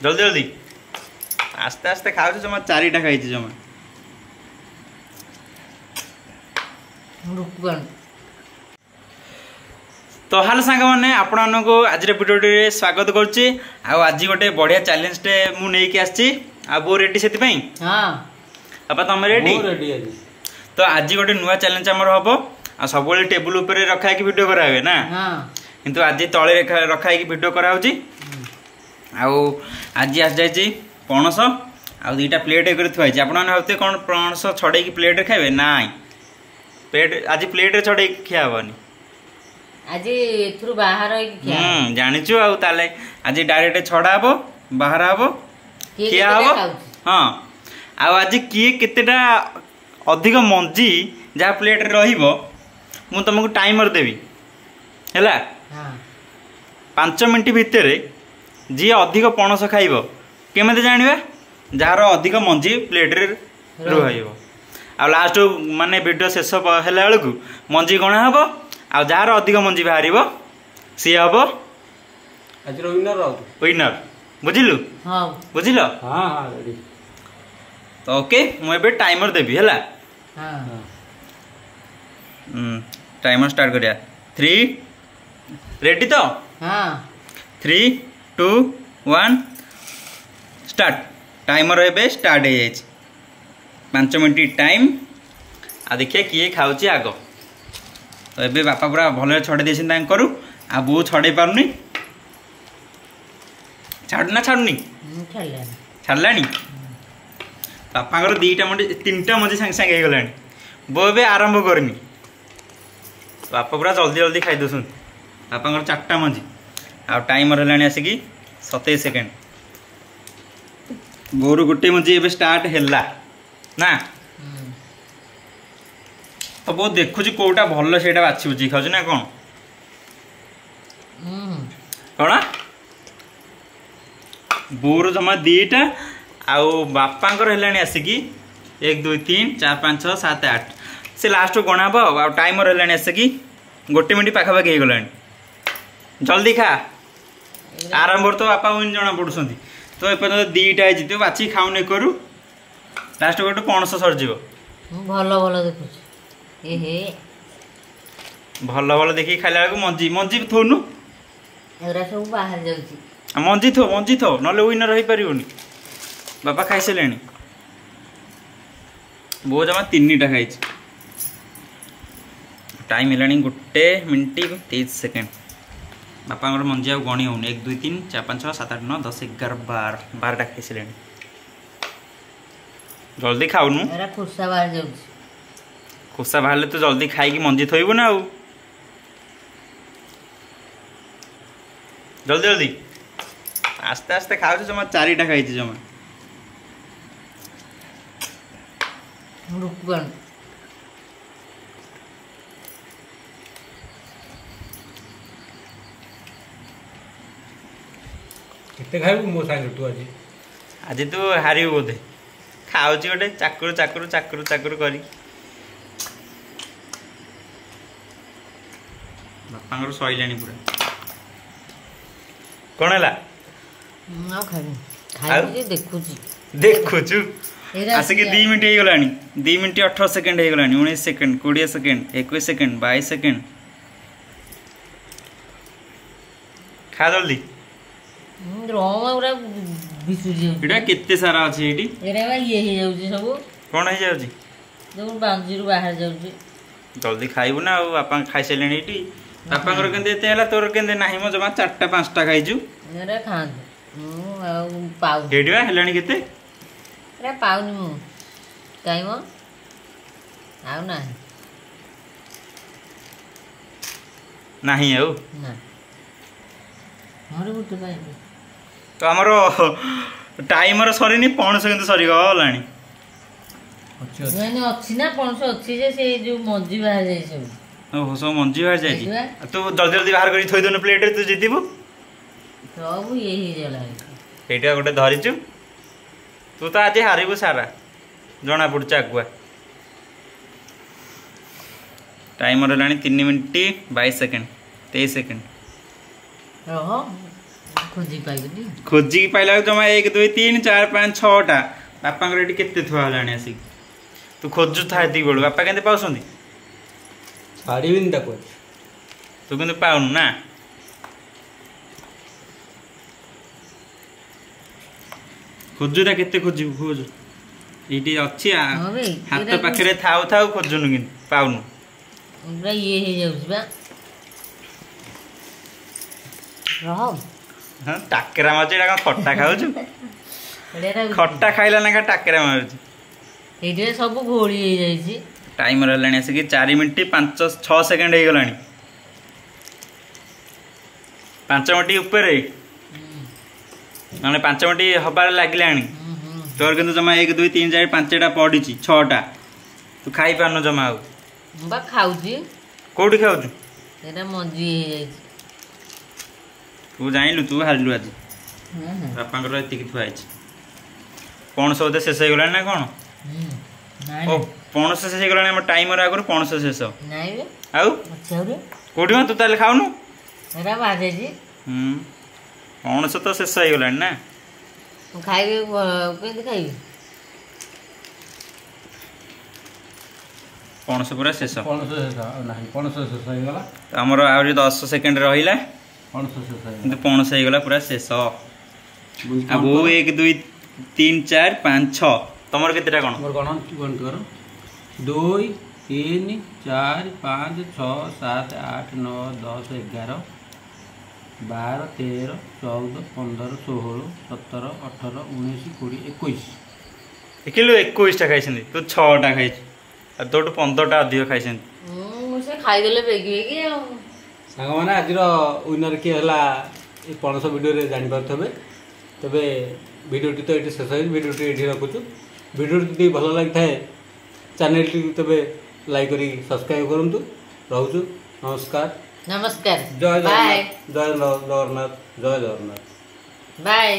जल्दी जल्दी आस्ते आस्ते खाऊ जमा 4टा खाई जमा तो हेलो सांग मैंने आपण को आज भिडियो स्वागत करुच्ची आज गोटे बढ़िया चैलेंजटे मुझे आसी बो रेडी से तुम रेडी तो आज गोटे नुआ चैलेंज आमर हम आ सब टेबुल उपर रखा वीडियो करावे ना किंतु आज तले रखा वीडियो कराऊँगी आज आस जाइए पणस आ 2टा प्लेट एक थुआई आप भावते कौन पणस छड़े प्लेट खाए ना प्लेट आज प्लेट छड़े खिया हेनी आज एथुरु बाहर जानिचु आ ताले आज डायरेक्ट छड़ा हबो बाहर हबो खिया हबो हां आज किए केतेटा अधिक मंजी जहाँ प्लेट रहिबो मु तुमको टाइमर देवी हैला 5 मिनट भितर जी अधिक पणस खाइबो केमते जानिबा जार अधिक मंजी प्लेट रे रहिबो आ लास्ट माने वीडियो शेष हैला बेलकु मंजी गणा हबो आ जार अधिक मंजी बाहर सी हम आज विनर बुझिलु बुझिल तो ओके मुझे टाइमर देवी है टाइमर स्टार्ट करिया 3 रेडी तो 3 2 1 स्टार्ट टाइमर ए स्टार्ट हो 5 मिनट टाइम आ देखिए किए खाऊँ आग तो ये बापा पूरा भल छड़े दे करू आ बो छड़े पारनी छाड़ना छाड़नी छाड़ला बापा 2टा मंडी 3टा मंजी सांगे सांगे हो गला बो ए आरंभ करनी बापा पूरा जल्दी जल्दी खाई दौन बापा 4टा मंजी आ टाइमर है आसिक 27 सेकेंड बोर गोटे मंजी ए स्टार्ट है ना तो बहुत देखुची कोटा भल से बाछी बुझी खाऊ ना कौन कौन बोर जमा 2टा आउ बापांकर है आसिक 1 2 3 4 5 6 7 8 से लास्ट गणा हम आ टाइमर है आसिक 1 मिनट पाखापाखि हो गला जल्दी खा आरंभ तो बापा विन जना पड़ुं तो एपर्तंत 2टा जीत बाछी खाऊन करू लास्ट गोटे पणस सरज भल भल देखुच भल भल देखिए खाला बेलू मंजी मंजी थोनु सब बाहर जाउची मंजी थो नले विनर हो पारिबोनी बापा खाई सारे बो जमा 3टा खाई टाइम है 1 मिनट 23 सेकेंड बापा मंजी आ गणी हो 1 2 3 4 5 6 7 8 9 10 11 12टा खाई सारे जल्दी खाऊनु खुसा बाहर जाउची खुसा बाहर तो जल्दी खाई मंजी थोबू ना जल्दी जल्दी आस्ते आस्ते खाऊ जमा 4टा खाई जमा केते खाइबू मो संग तू आज तू हारी बोधे खाऊची गोटे चाकुर चाकुर चाकुर चाकुर करी बापा सैला पूरा कौन है देखुचु आसिक 2 मिनट हो गला 2 मिनट 18 सेकेंड हो गला 19 सेकेंड 20 सेकेंड 21 सेकेंड 22 सेकेंड खा जल्दी केते सारा अच्छे सब कौन हो जाउची बाहर जाउची जल्दी खाइबू ना बापा खाई सारे ये बापा केते तोर केते ना मो जमा 4टा 5टा खाइचु केते पाऊनी मु कहीं मो आउ ना नहीं आउ ना मोर गुटे पाई तो हमर टाइमर सरीनी पणस केते सरी गला मैंने अच्छी ना पणस अच्छी जे से जो मंजी बाहर जाई सब ओहो सब मंजी बाहर जाई तू जल्दी जल्दी बाहर करी थोई दोन प्लेट रे तू जीतिबू सब ये ही जला एटा गोटे धरिचु तू तो आज हारिबू सारा जना पड़ुच आगुआ टाइमर है 3 मिनट 22 सेकेंड 23 सेकेंड खोजी पाइबनी खोजिकी पाइला जमा 1 2 3 4 5 6टा बापांकर एटी केते थुआ हलाणी आसी तू खोजु था एती बेलू बापा केते पाउसंदी छाड़ीबिन ताको तू किंतु पाउनु ना खोजुटा केते खोजिबु खोजु एटी अछि हाथ पाखरे थाउ थाउ खोजुनु किंतु पाउनु पूरा ये हे जाउछ बा रहो हां टाकरा माछ एटा खट्टा खाउछु खट्टा खाइला ना का टाकरा मारुछु एटे सब घोड़ी हे जाईची टाइमर हलाणी आसी कि 4 मिनिट 5 6 सेकंड हे गलाणी 5 मिनिट ऊपर माने 5 मिनिट हबार लागलाणी तोर किंतु जमा 1 2 3 4 5टा पडिची 6टा तू खाई पानो जमा आउ बा खाउची कोठी खाउछु एटा मंजी हे जाईची तू जाइलु तू हारलु आज बापांकर एति कि थुआइछ पणस होते शेष हे गलाणी ना कोन ओ पणस शेष हे गलाणी हम टाइमर आगर पणस शेष नाइ बे आउ अच्छा रे कोठी तू ताले खाउनु एटा बाजे जी पणस तो शेष हे गलाणी ना खाइबे केंति खाइबे पणस पूरा शेष पणस शेष हो गला हमर आउरी 10 सेकंड रहिला पणस शेष हो किंतु पणस हे गला पूरा शेष आ वो 1 2 3 4 5 6 तमर केतेटा कोन मोर कोन कोन कर 2 3 4 5 6 7 8 9 10 11 12 13 14 15 16 17 18 19 20 21 देखिलु 21 टा खाइछन तू 6 टा खाइछ आ तोट 15 टा अधिक खाइछन मुसे खाइ देले बेगी बेगी आ सांग माने आजिर विनर के हला ए पणस वीडियो रे जानि परथबे तबे वीडियोटी तो एटी शेष है वीडियोटी एटी रखुछु वीडियोटी जदि भल लागि थाए चैनल टी तबे लाइक करी सब्सक्राइब करंतु रहउछु नमस्कार नमस्कार जय बाय जगन्नाथ जय जगन्नाथ जय जगन्नाथ बाय